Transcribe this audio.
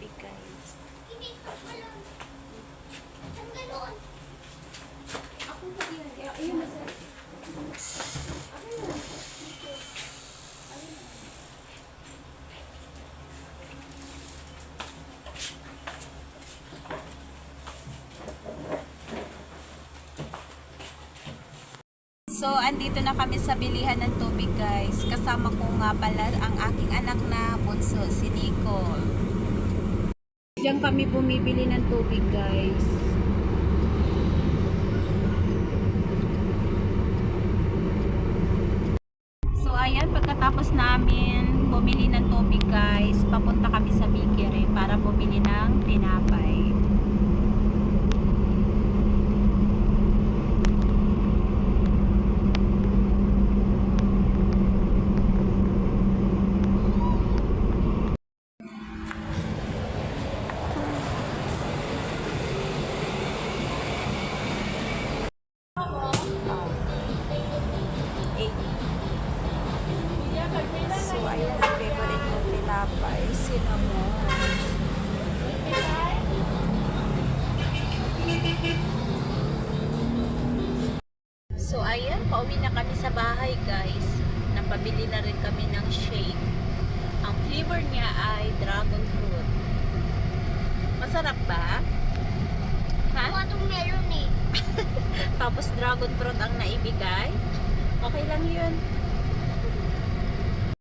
tubig, guys. So, andito na kami sa bilihan ng tubig, guys. Kasama ko nga pala ang aking anak na bunso, si Nicole. Diyan kami bumibili ng tubig, guys. So, ayan, pagkatapos namin bumili ng tubig, guys, papunta kami sa bakery para bumili ng tinapay. So, ayan ang favorite kong tinapay, cinnamon. So, ayan, pauwi na kami sa bahay, guys. Napabili na rin kami ng shake. Ang flavor niya ay dragon fruit. Masarap ba? Ha? Itong meron eh. Tapos dragon fruit ang naibigay. Okay lang yun.